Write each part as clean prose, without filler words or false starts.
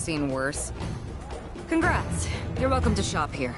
seen worse. Congrats. You're welcome to shop here.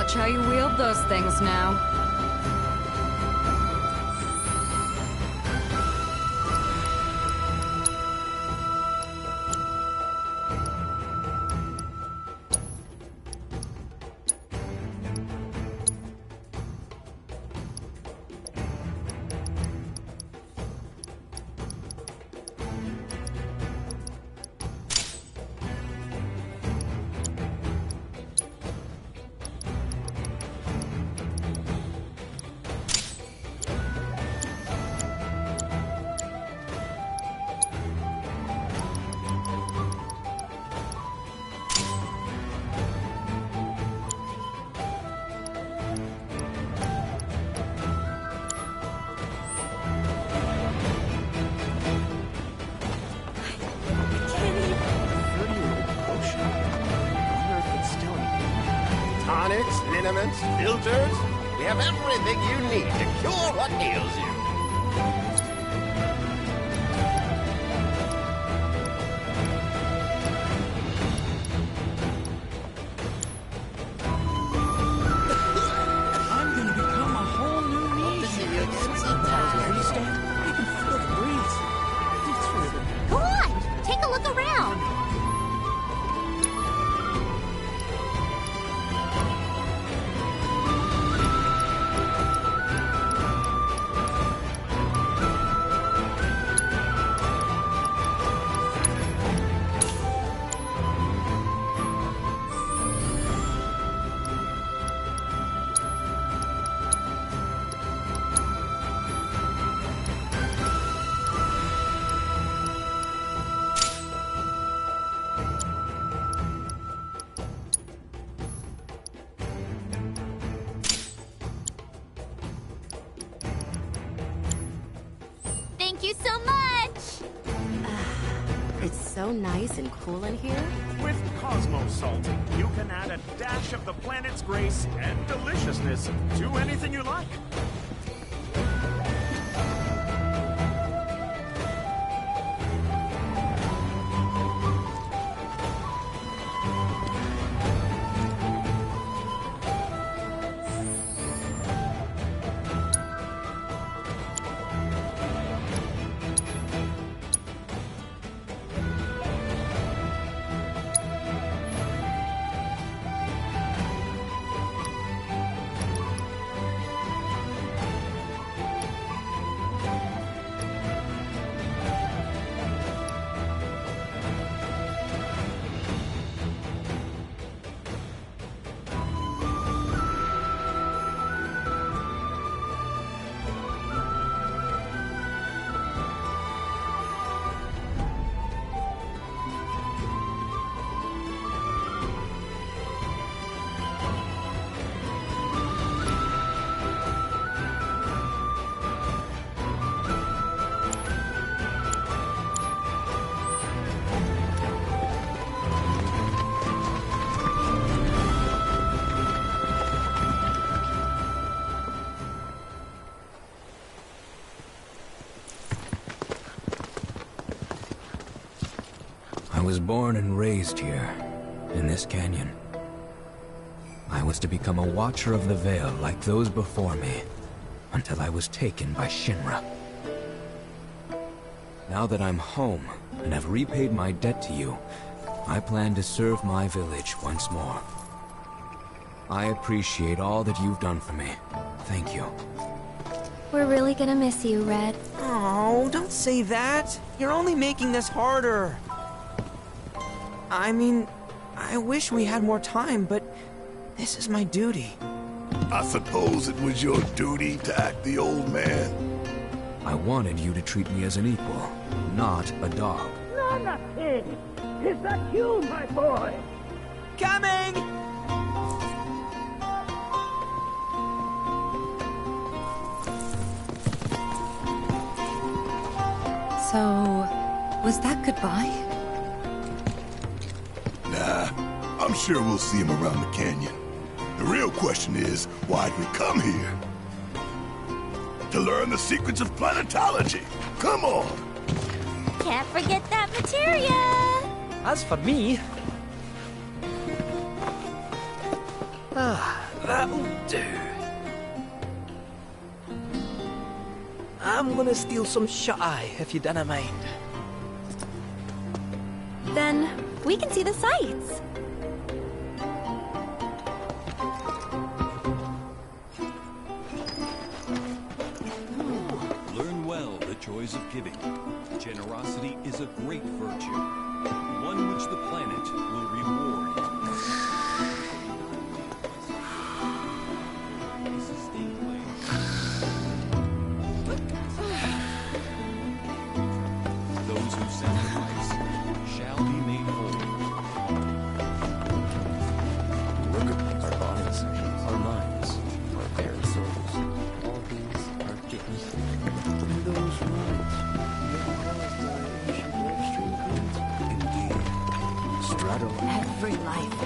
Watch how you wield those things now. tonics, liniments, filters. We have everything you need to cure what ails you. I'm gonna become a whole new me. Where you stand, you can feel the breeze. It's really Go on, take a look around. Thank you so much! It's so nice and cool in here. With Cosmos Salt, you can add a dash of the planet's grace and deliciousness to anything you like. I was born and raised here, in this canyon. I was to become a watcher of the Veil like those before me, until I was taken by Shinra. Now that I'm home, and have repaid my debt to you, I plan to serve my village once more. I appreciate all that you've done for me. Thank you. We're really gonna miss you, Red. Oh, don't say that. You're only making this harder. I mean, I wish we had more time, but this is my duty. I suppose it was your duty to act the old man. I wanted you to treat me as an equal, not a dog. Not a pig! Is that you, my boy? Coming! So, was that goodbye? Nah, I'm sure we'll see him around the canyon. The real question is, why'd we come here? To learn the secrets of planetology. Come on! Can't forget that materia! As for me... that'll do. I'm gonna steal some shut-eye, if you don't mind. Then we can see the sights. Learn well the joys of giving. Generosity is a great virtue, one which the planet will reward. Those who sacrifice shall be made whole. Our bodies, our minds, our very souls. All these are gifts. And those minds, Indeed. Straddle Every life.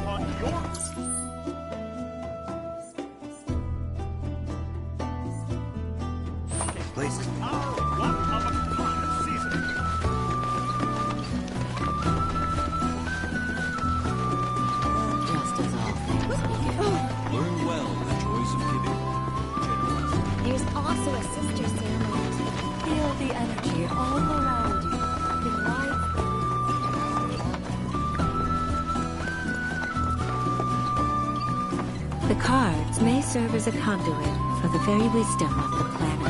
upon your... Please. Our one-of-a-kind seasoning. Just as all things begin. Learn well the joys of giving. Generosity. There's also a sister ceremony. Feel the energy all around you. It rides. The cards may serve as a conduit for the very wisdom of the planet.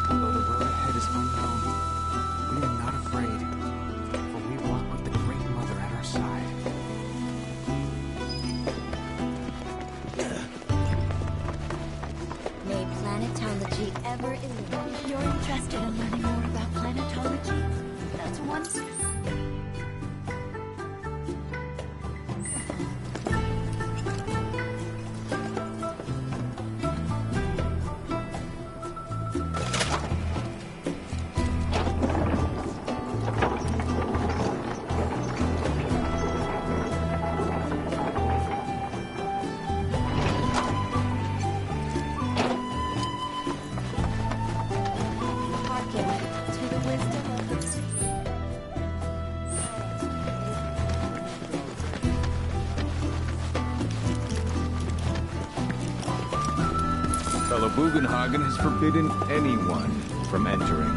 Though the road ahead is unknown, we are not afraid, for we walk with the Great Mother at our side. May planetology ever illuminate. If you're interested in learning more about planetology, that's one. Hearken to the wisdom of the sea. Fellow Bugenhagen has forbidden anyone from entering.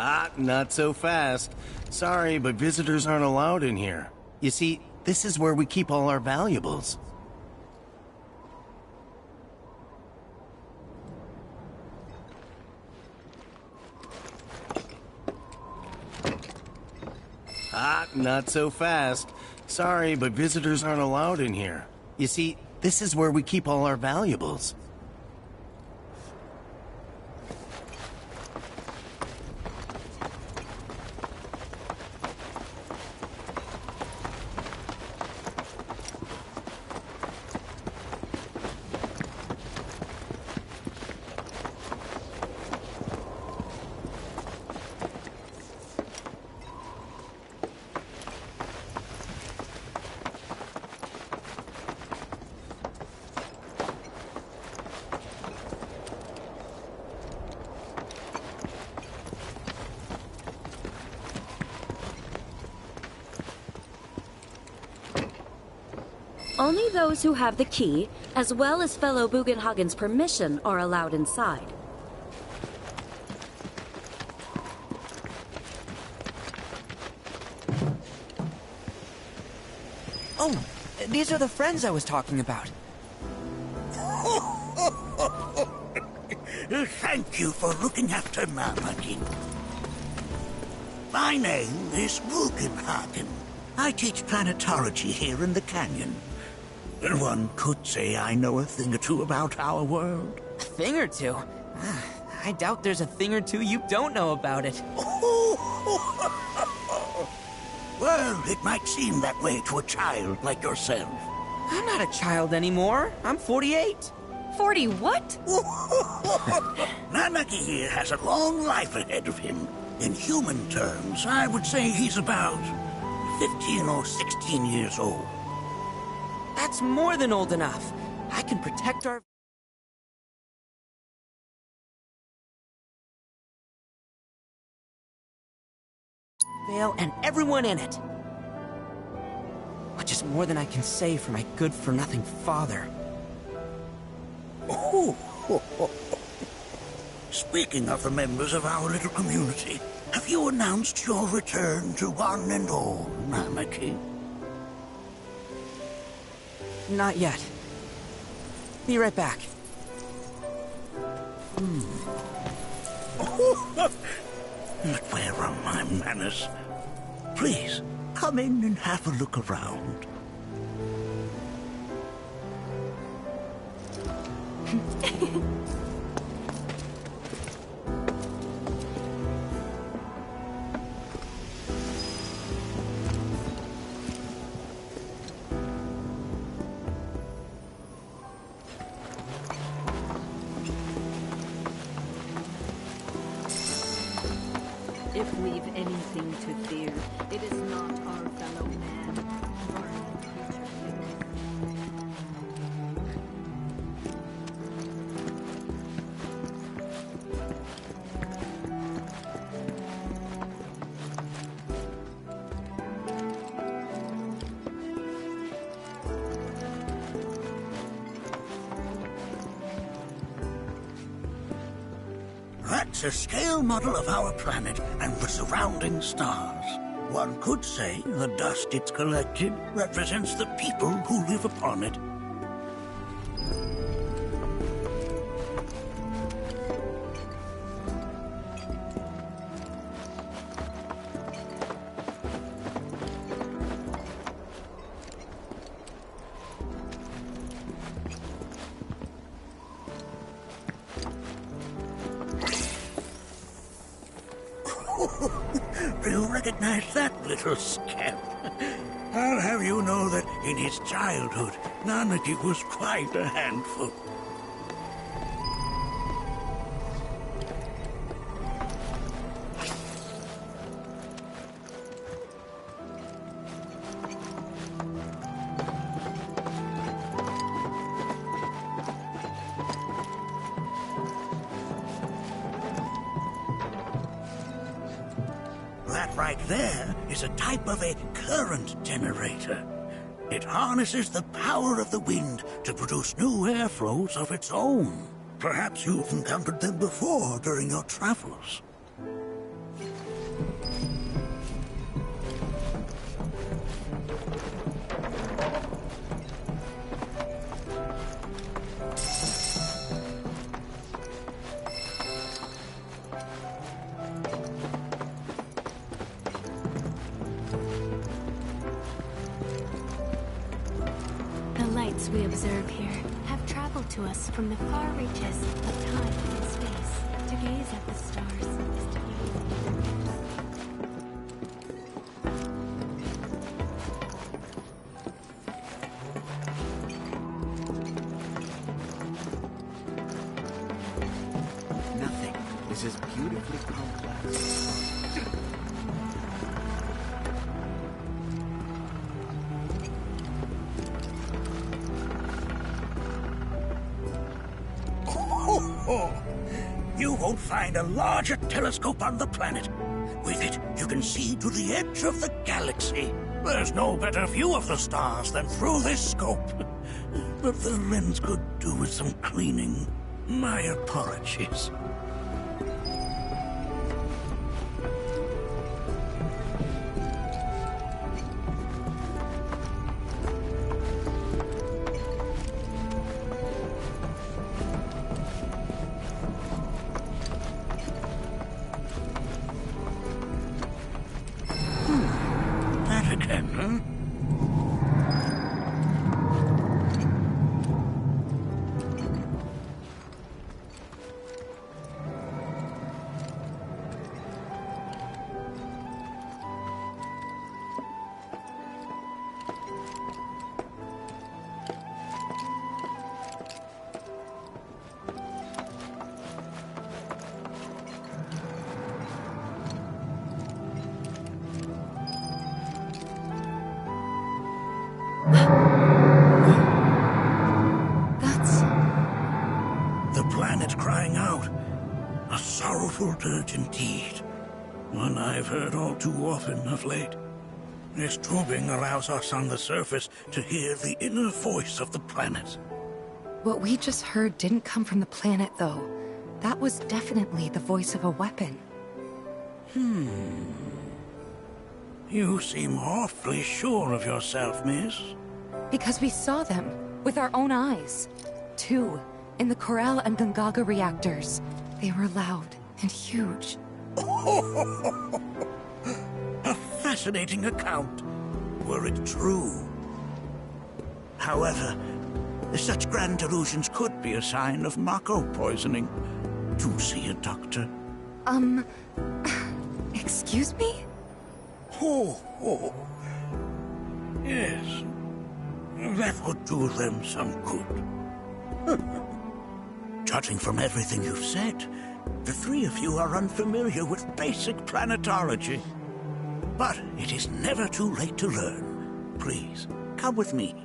Ah, not so fast. Sorry, but visitors aren't allowed in here. You see, this is where we keep all our valuables. Ah, not so fast. Sorry, but visitors aren't allowed in here. You see, this is where we keep all our valuables. Only those who have the key, as well as fellow Bugenhagen's permission, are allowed inside. Oh, these are the friends I was talking about. Thank you for looking after Marmaduke. My name is Bugenhagen. I teach planetology here in the canyon. One could say I know a thing or two about our world. A thing or two? I doubt there's a thing or two you don't know about it. Well, it might seem that way to a child like yourself. I'm not a child anymore. I'm 48. 40 what? Nanaki here has a long life ahead of him. In human terms, I would say he's about 15 or 16 years old. That's more than old enough. I can protect our... Vale and everyone in it. Which is more than I can say for my good-for-nothing father. Speaking of the members of our little community, have you announced your return to one and all, Nanaki? Not yet. Be right back. But where are my manners? Please, come in and have a look around. If we've anything to fear, it is not our fellow man, nor any creature living. That's a scale model of our planet and the surrounding stars. One could say the dust it's collected represents the people who live upon it. Do you recognize that little scamp? I'll have you know that in his childhood, Nanaki was quite a handful. That right there is a type of a current generator. It harnesses the power of the wind to produce new airflows of its own. Perhaps you've encountered them before during your travels. The lights we observe here have traveled to us from the far reaches of time and space. To gaze at the stars is to gaze at the universe. Nothing is as beautifully complex. You won't find a larger telescope on the planet. With it, you can see to the edge of the galaxy. There's no better view of the stars than through this scope. But the lens could do with some cleaning. My apologies. That again, huh? That's... The planet crying out. A sorrowful dirge indeed. One I've heard all too often of late. This tubing allows us on the surface to hear the inner voice of the planet. What we just heard didn't come from the planet, though. That was definitely the voice of a weapon. You seem awfully sure of yourself, miss. Because we saw them, with our own eyes. 2, in the Corel and Gungaga reactors. They were loud and huge. A fascinating account, were it true. However, such grand delusions could be a sign of Mako poisoning. Do see a doctor. Excuse me? Oh. Yes. That would do them some good. Judging from everything you've said, the three of you are unfamiliar with basic planetology. But it is never too late to learn. Please, come with me.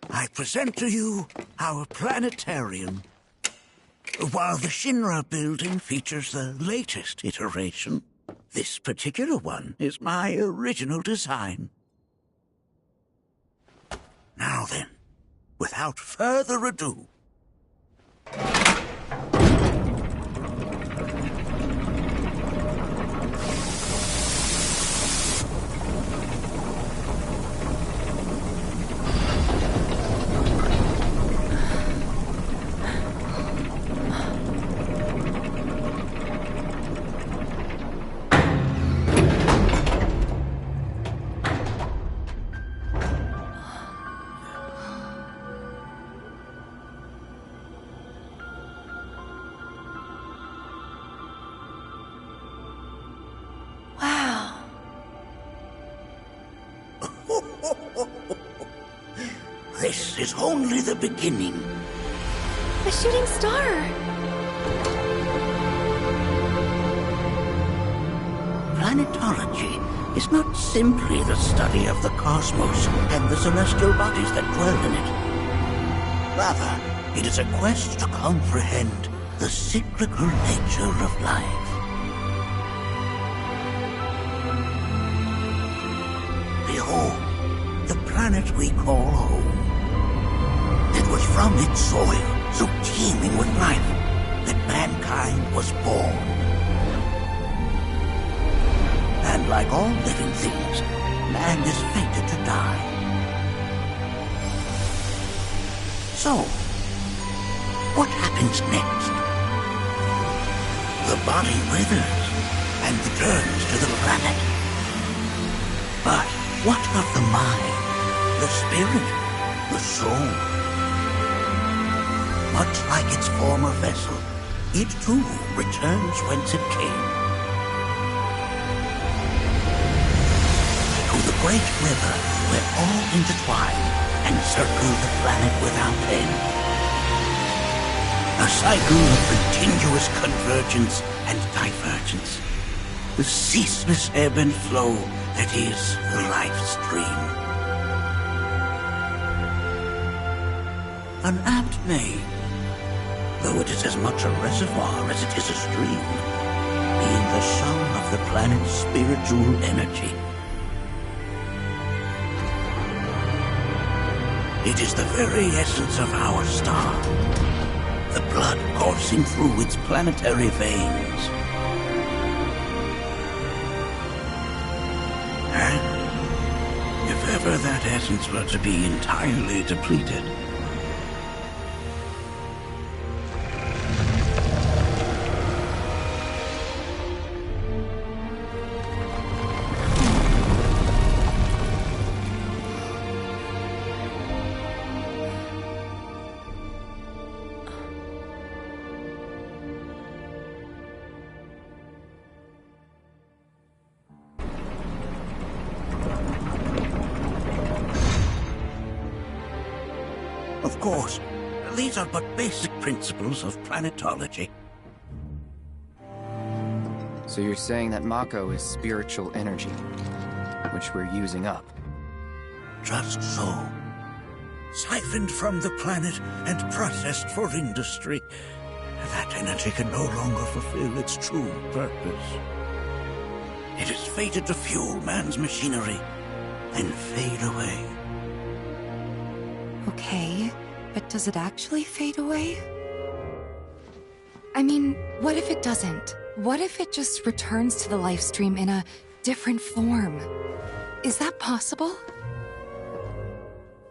I present to you our planetarium. While the Shinra building features the latest iteration, this particular one is my original design. Now then, without further ado, this is only the beginning. A shooting star! Planetology is not simply the study of the cosmos and the celestial bodies that dwell in it. Rather, it is a quest to comprehend the cyclical nature of life. Behold, the planet we call home. It was from its soil, so teeming with life, that mankind was born. And like all living things, man is fated to die. So, what happens next? The body withers and returns to the planet. But what of the mind, the spirit, the soul? Much like its former vessel, it too returns whence it came. To the great river where all intertwine and circle the planet without end. A cycle of continuous convergence and divergence. The ceaseless ebb and flow that is the life stream. An apt name, though it is as much a reservoir as it is a stream, being the sum of the planet's spiritual energy. It is the very essence of our star, the blood coursing through its planetary veins. And if ever that essence were to be entirely depleted, of course, these are but basic principles of planetology. So you're saying that Mako is spiritual energy, which we're using up? Just so. Siphoned from the planet and processed for industry, that energy can no longer fulfill its true purpose. It is fated to fuel man's machinery and fade away. Okay, but does it actually fade away? I mean, what if it doesn't? What if it just returns to the life stream in a different form? Is that possible?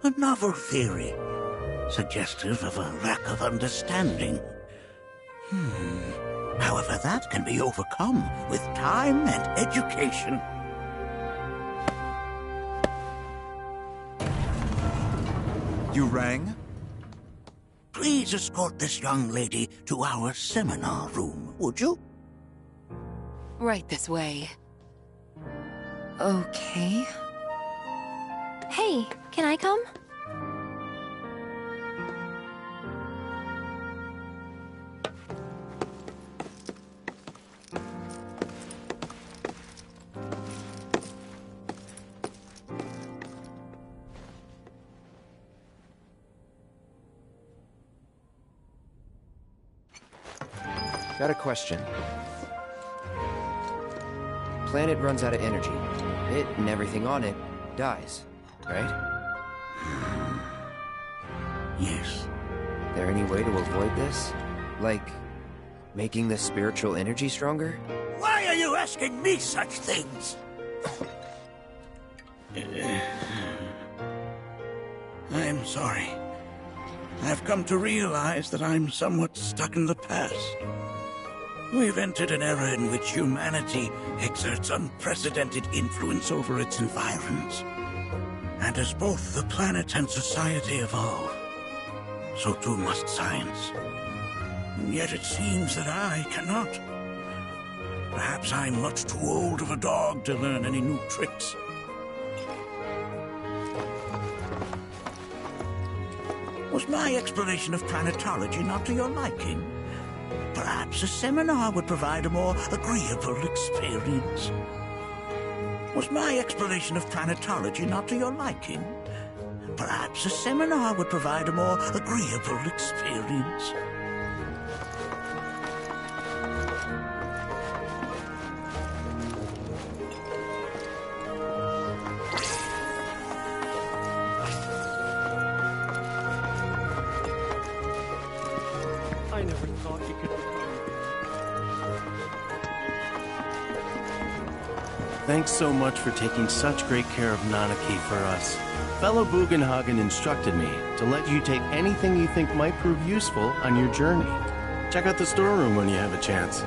A novel theory, suggestive of a lack of understanding. However, that can be overcome with time and education. You rang? Please escort this young lady to our seminar room, would you? Right this way. Okay. Hey, can I come? Got a question. Planet runs out of energy. It and everything on it dies, right? Yes. There any way to avoid this? Like, making the spiritual energy stronger? Why are you asking me such things? I'm sorry. I've come to realize that I'm somewhat stuck in the past. We've entered an era in which humanity exerts unprecedented influence over its environs. And as both the planet and society evolve, so too must science. And yet it seems that I cannot. Perhaps I'm much too old of a dog to learn any new tricks. Was my explanation of planetology not to your liking? Perhaps a seminar would provide a more agreeable experience. Was my explanation of planetology not to your liking? Perhaps a seminar would provide a more agreeable experience. Thanks so much for taking such great care of Nanaki for us. Fellow Bugenhagen instructed me to let you take anything you think might prove useful on your journey. Check out the storeroom when you have a chance.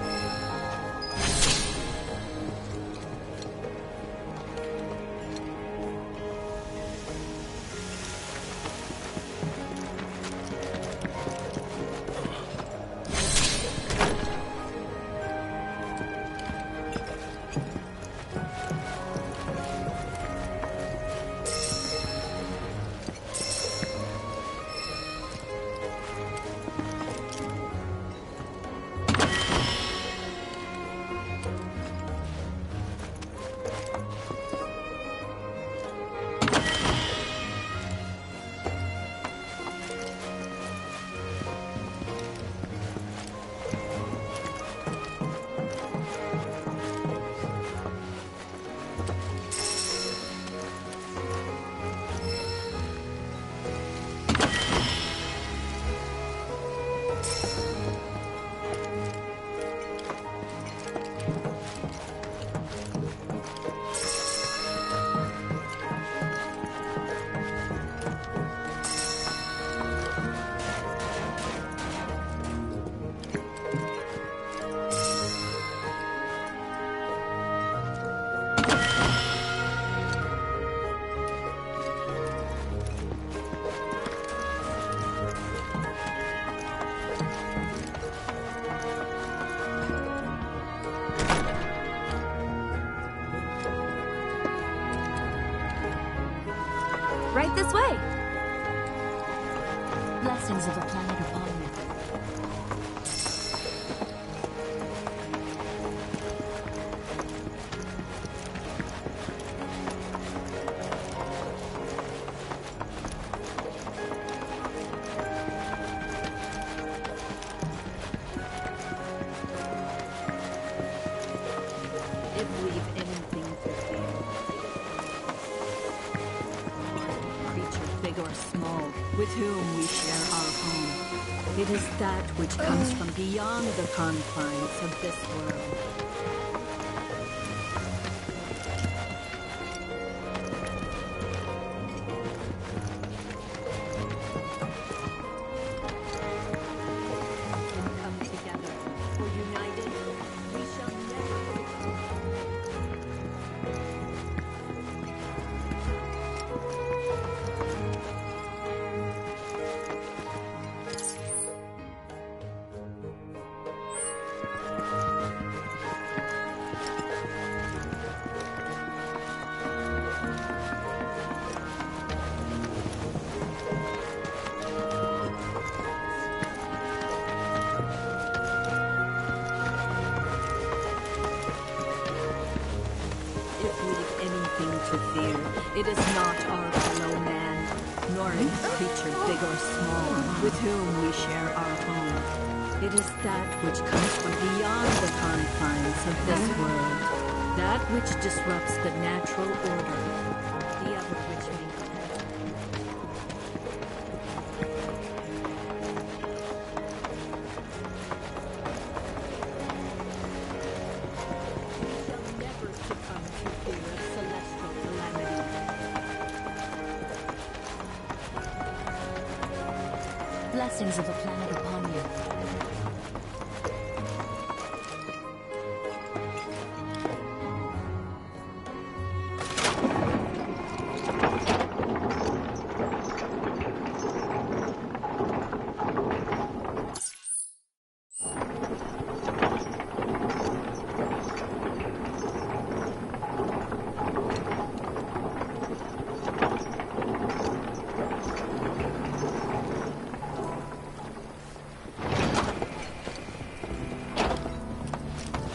Right this way. Blessings of the planet upon you. If we've anything to fear, creature big or small, with whom we share our home. It is that which comes from beyond the confines of this world. When come together, or united, we shall never If we've anything to fear, it is not our fellow man, nor any creature big or small, with whom we share our home. It is that which comes from beyond the confines of this world, that which disrupts the natural order, the other which maintains. Never succumb to fear of celestial calamity. Blessings of the planet upon you.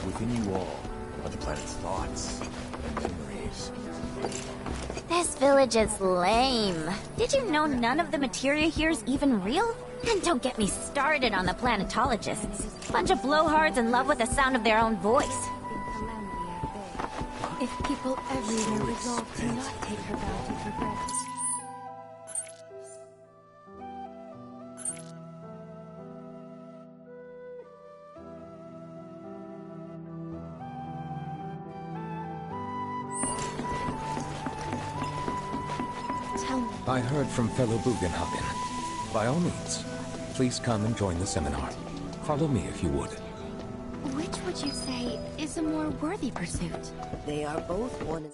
Within you all are the planet's thoughts and memories. This village is lame. Did you know none of the materia here is even real? And don't get me started on the planetologists. Bunch of blowhards in love with the sound of their own voice. If people everywhere resolve to not take her bounty for granted. I heard from fellow Bugenhagen. By all means, please come and join the seminar. Follow me if you would. Which would you say is a more worthy pursuit? They are both one.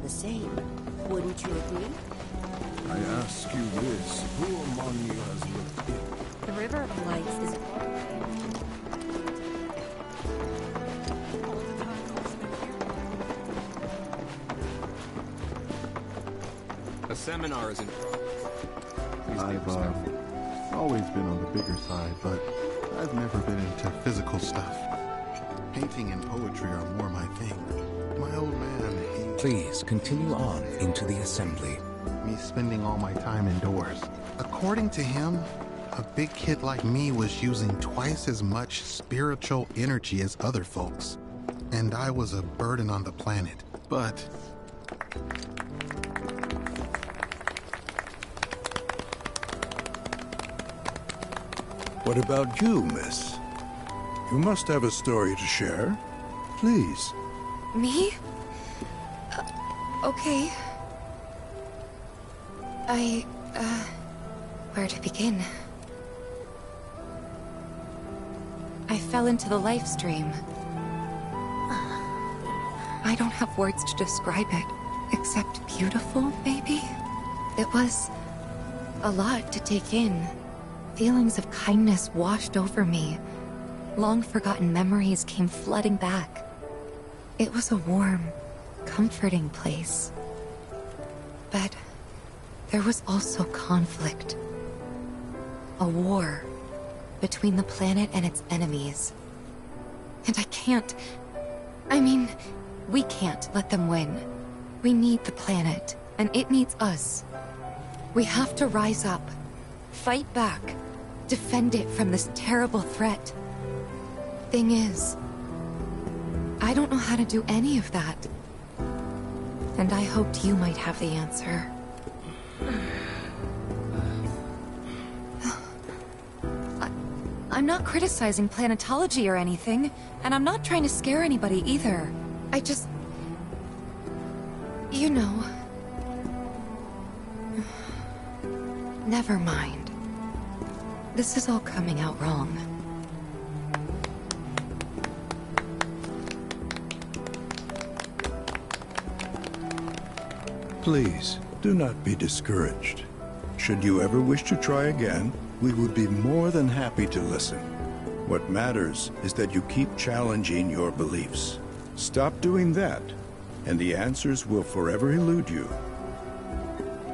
The same. Wouldn't you agree? I ask you this, who among you has looked in? The River of Lights is... A seminar is in I've always been on the bigger side, but I've never been into physical stuff. Painting and poetry are more my thing. My old man, Please continue on into the assembly. me spending all my time indoors. According to him, a big kid like me was using twice as much spiritual energy as other folks. And I was a burden on the planet. But What about you, miss? You must have a story to share. Please. Me? Okay. Where to begin? I fell into the life stream. I don't have words to describe it, except beautiful, maybe? It was a lot to take in. Feelings of kindness washed over me. Long-forgotten memories came flooding back. It was a warm, comforting place. But there was also conflict. A war between the planet and its enemies. And we can't let them win. We need the planet, and it needs us. We have to rise up, fight back, defend it from this terrible threat. Thing is, I don't know how to do any of that. And I hoped you might have the answer. I'm not criticizing planetology or anything, and I'm not trying to scare anybody either. I just... You know... Never mind. This is all coming out wrong. Please, do not be discouraged. Should you ever wish to try again, we would be more than happy to listen. What matters is that you keep challenging your beliefs. Stop doing that, and the answers will forever elude you.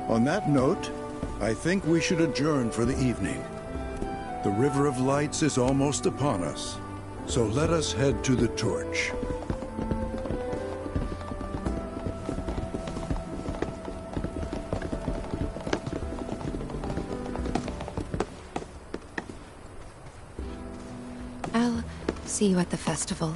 On that note, I think we should adjourn for the evening. The River of Lights is almost upon us, so let us head to the torch. I'll see you at the festival.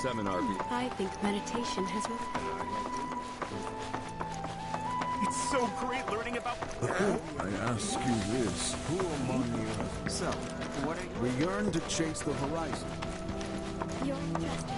FF7 RP. I think meditation has... It's so great learning about... I ask you this, who among you... So, what are you... We yearn to chase the horizon. You're interested.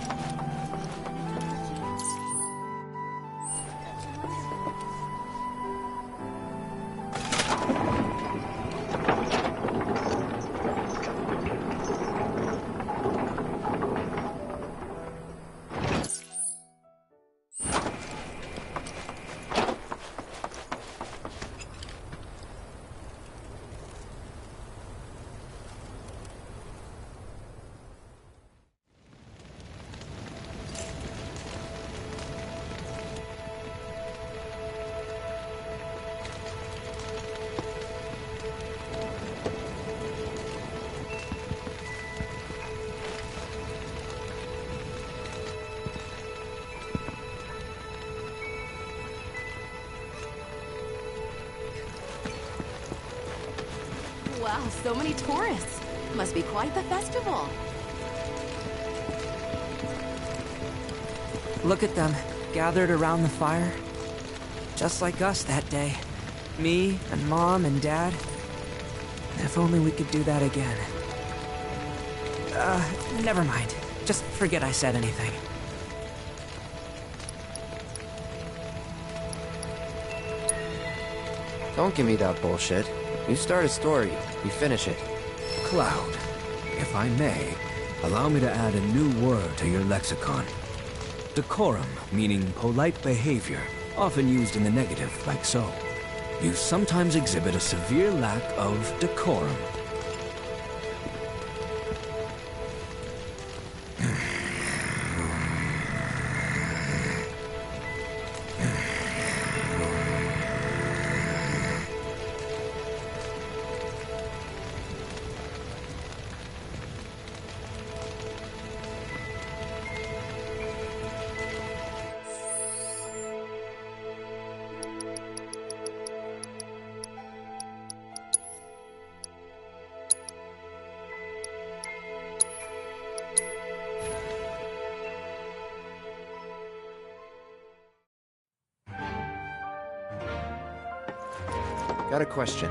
Wow, so many tourists. Must be quite the festival. Look at them, gathered around the fire. Just like us that day. Me and Mom and Dad. If only we could do that again. Never mind. Just forget I said anything. Don't give me that bullshit. You start a story, you finish it. Cloud, if I may, allow me to add a new word to your lexicon. Decorum, meaning polite behavior, often used in the negative, like so. You sometimes exhibit a severe lack of decorum. Got a question.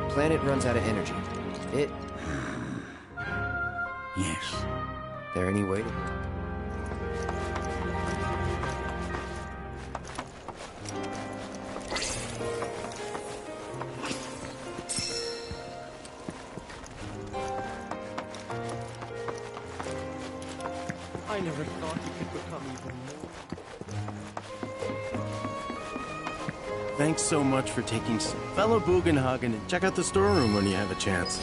Planet runs out of energy. It... Yes. There any way to... I never thought you could become even more. Thanks so much for taking some fellow Bugenhagen, and check out the storeroom when you have a chance.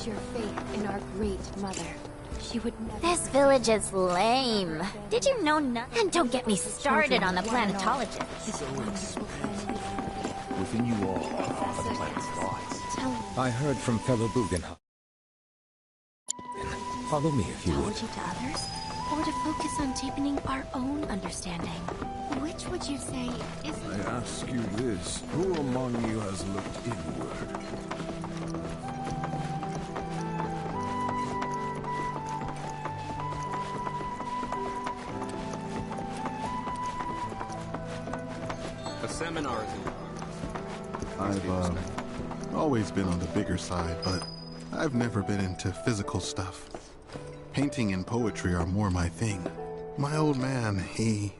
put your faith in our great mother. She would never... This village is lame. Did you know nothing? And don't get me started on the planetologists. Within you all are the planet's thoughts. I heard from fellow Bugenhagen. Follow me if you would. Apology to others? Or to focus on deepening our own understanding? Which would you say is... I ask you this, who among you has looked inward? A seminar is in I've always been on the bigger side, but I've never been into physical stuff. Painting and poetry are more my thing. My old man, he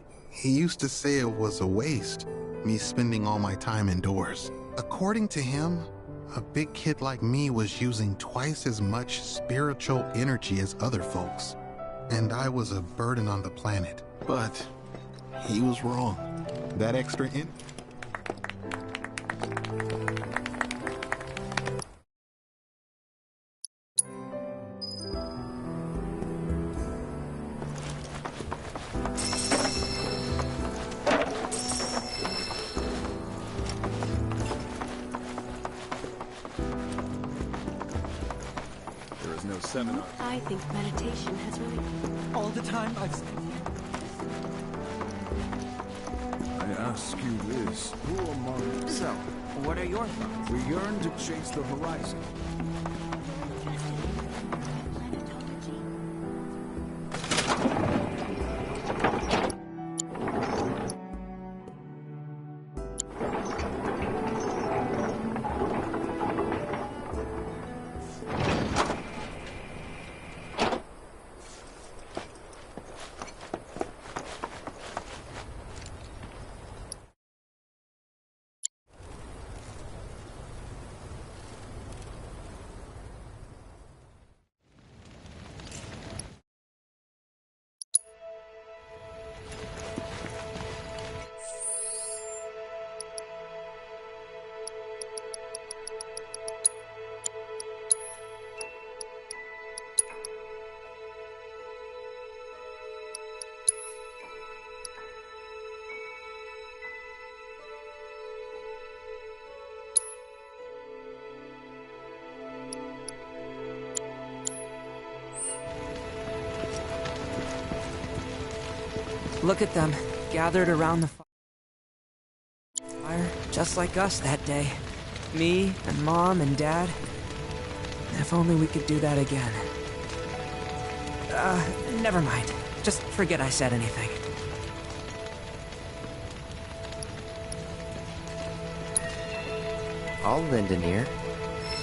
used to say it was a waste, me spending all my time indoors. According to him, a big kid like me was using twice as much spiritual energy as other folks, and I was a burden on the planet. But he was wrong. That extra There is no seminar. I think meditation has really... All the time I've... I ask you this, who among... So, what are your thoughts? We yearn to chase the horizon. Look at them, gathered around the fire, just like us that day. Me and Mom and Dad. If only we could do that again. Never mind. Just forget I said anything. I'll lend an ear.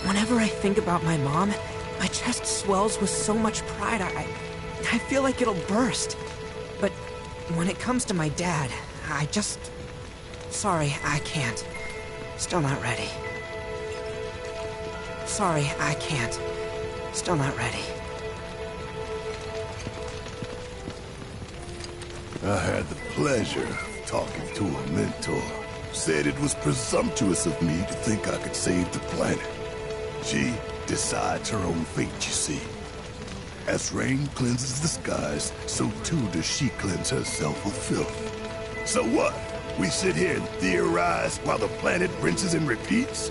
Whenever I think about my mom, my chest swells with so much pride, I feel like it'll burst. But when it comes to my dad, I just... Sorry, I can't. Still not ready. Sorry, I can't. Still not ready. I had the pleasure of talking to a mentor. Said it was presumptuous of me to think I could save the planet. She decides her own fate, you see. As rain cleanses the skies, so too does she cleanse herself of filth. So what? We sit here and theorize while the planet rinses and repeats?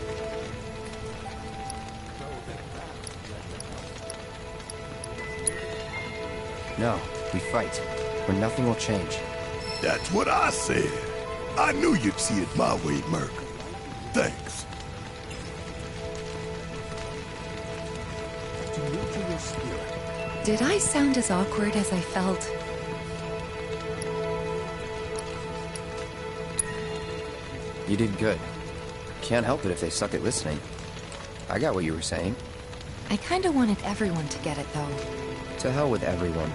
No, we fight, or nothing will change. That's what I said. I knew you'd see it my way, Merc. Thanks. To nurture your spirit. Did I sound as awkward as I felt? You did good. Can't help it if they suck at listening. I got what you were saying. I kinda wanted everyone to get it, though. To hell with everyone.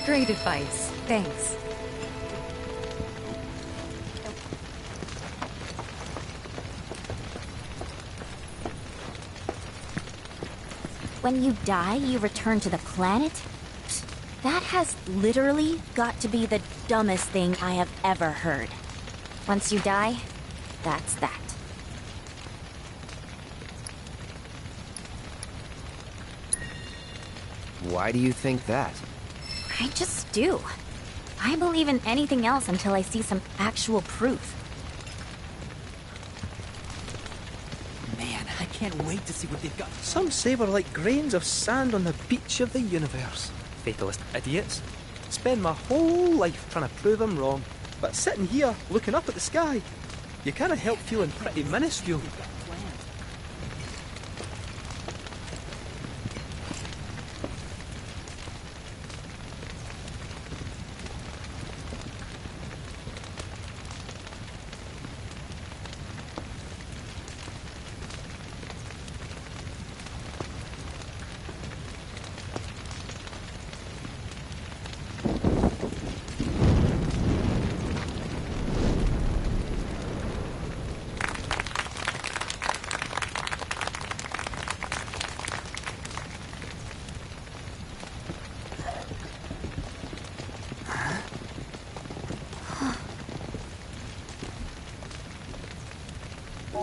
Great advice. Thanks. When you die, you return to the planet? That has literally got to be the dumbest thing I have ever heard. Once you die, that's that. Why do you think that? I just do. I believe in anything else until I see some actual proof. Man, I can't wait to see what they've got. Some say we're like grains of sand on the beach of the universe. Fatalist idiots. Spend my whole life trying to prove I'm wrong. But sitting here, looking up at the sky, you can't help feeling pretty minuscule.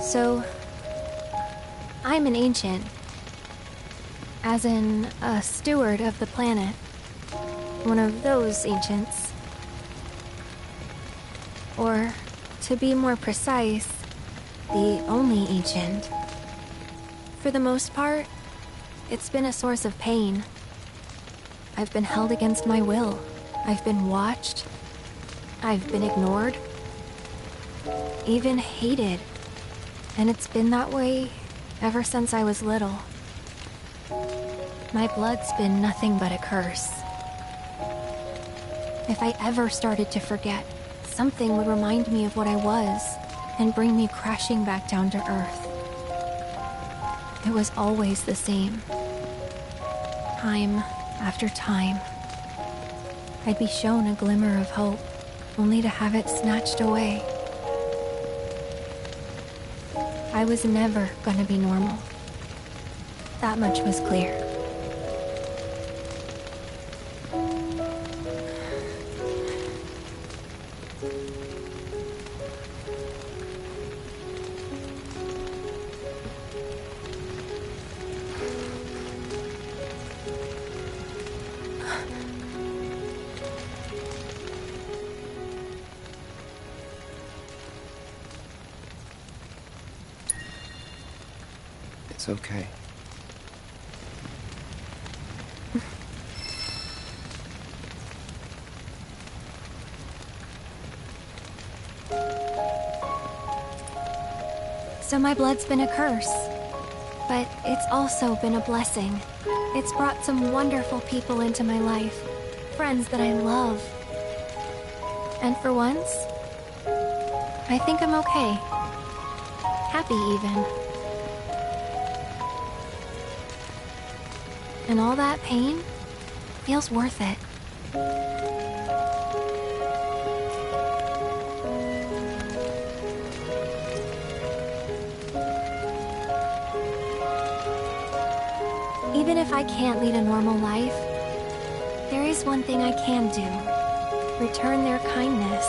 So, I'm an ancient. As in, a steward of the planet. One of those ancients. Or, to be more precise, the only ancient. For the most part, it's been a source of pain. I've been held against my will. I've been watched. I've been ignored. Even hated. And it's been that way ever since I was little. My blood's been nothing but a curse. If I ever started to forget, something would remind me of what I was and bring me crashing back down to earth. It was always the same. Time after time. I'd be shown a glimmer of hope, only to have it snatched away. I was never gonna be normal. That much was clear. It's okay. So my blood's been a curse. But it's also been a blessing. It's brought some wonderful people into my life. Friends that I love. And for once, I think I'm okay. Happy even. And all that pain feels worth it. Even if I can't lead a normal life, there is one thing I can do. Return their kindness.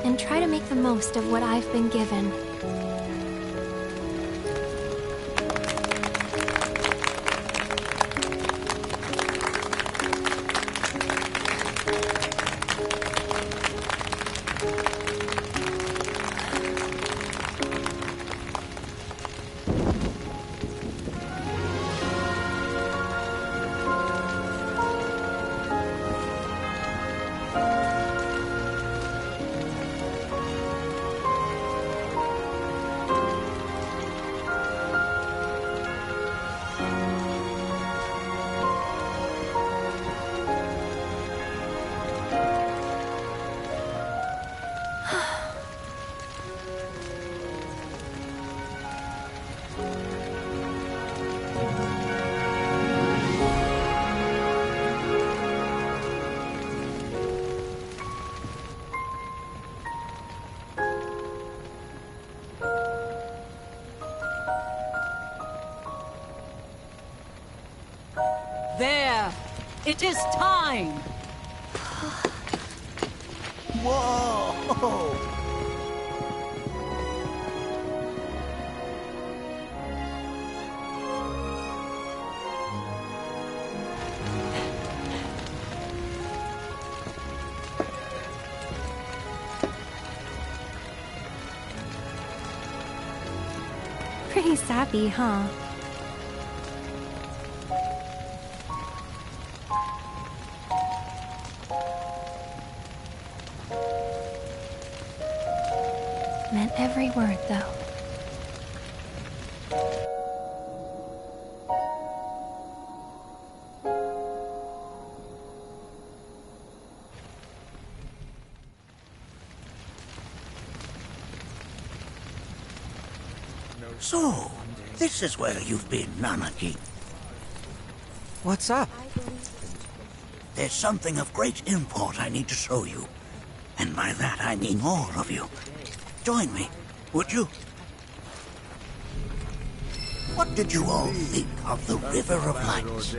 And try to make the most of what I've been given. There! It is time! Whoa! Pretty sappy, huh? Meant every word, though. So, this is where you've been, Nanaki. What's up? There's something of great import I need to show you. And by that I mean all of you. Join me, would you? What did you all think of the River of Lights?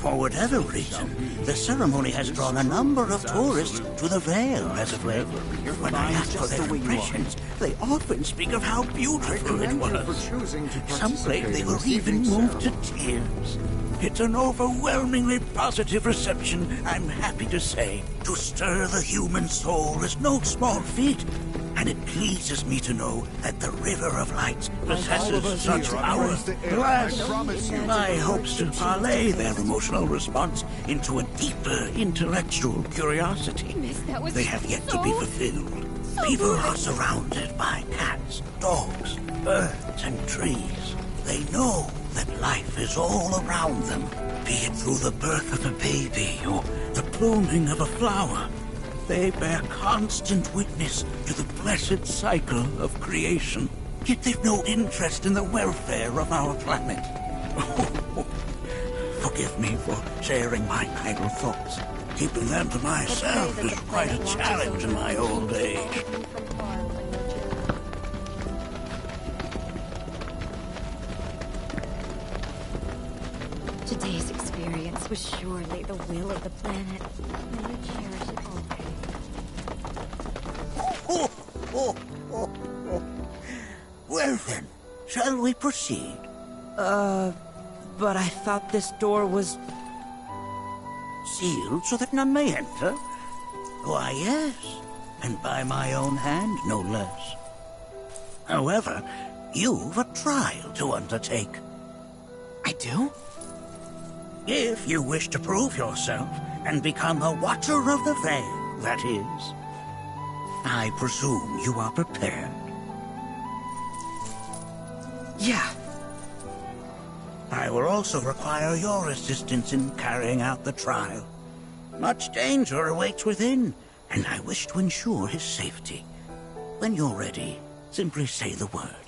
For whatever reason, the ceremony has drawn a number of tourists to the Vale as of late. When I ask for their impressions, they often speak of how beautiful it was. Some claim they were even moved to tears. It's an overwhelmingly positive reception, I'm happy to say. To stir the human soul is no small feat, and it pleases me to know that the River of Lights possesses such power. Alas, my hopes to parlay their emotional response into a deeper intellectual curiosity. They have yet to be fulfilled. People are surrounded by cats, dogs, birds, and trees. They know that life is all around them, be it through the birth of a baby or the blooming of a flower. They bear constant witness to the blessed cycle of creation. Yet they've no interest in the welfare of our planet. Forgive me for sharing my idle thoughts. Keeping them to myself is quite a challenge in my old age. Today's experience was surely the will of the planet. May you cherish it always. Well then, shall we proceed? But I thought this door was... Sealed so that none may enter? Why, yes. And by my own hand, no less. However, you've a trial to undertake. I do? If you wish to prove yourself and become a Watcher of the Vale, that is. I presume you are prepared. Yeah. I will also require your assistance in carrying out the trial. Much danger awaits within, and I wish to ensure his safety. When you're ready, simply say the word.